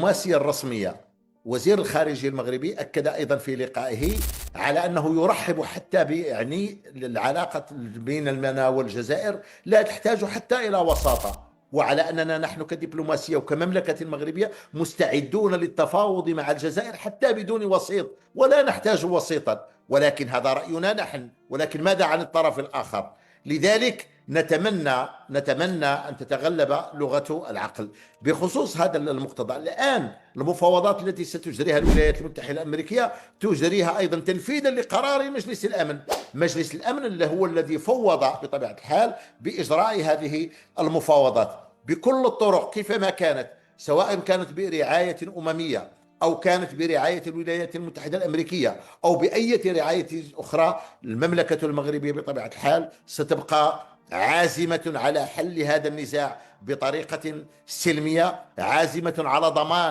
الدبلوماسية الرسمية. وزير الخارجية المغربي أكد أيضا في لقائه على أنه يرحب حتى يعني العلاقة بين المنى والجزائر لا تحتاج حتى إلى وساطة، وعلى أننا نحن كدبلوماسية وكمملكة مغربية مستعدون للتفاوض مع الجزائر حتى بدون وسيط، ولا نحتاج وسيطا. ولكن هذا رأينا نحن، ولكن ماذا عن الطرف الآخر؟ لذلك نتمنى أن تتغلب لغة العقل. بخصوص هذا المقتضى، الآن المفاوضات التي ستجريها الولايات المتحدة الأمريكية تجريها أيضا تنفيذا لقرار مجلس الأمن. مجلس الأمن اللي هو الذي فوض بطبيعة الحال بإجراء هذه المفاوضات بكل الطرق كيفما كانت، سواء كانت برعاية أممية أو كانت برعاية الولايات المتحدة الأمريكية أو بأي رعاية أخرى. المملكة المغربية بطبيعة الحال ستبقى عازمة على حل هذا النزاع بطريقة سلمية، عازمة على ضمان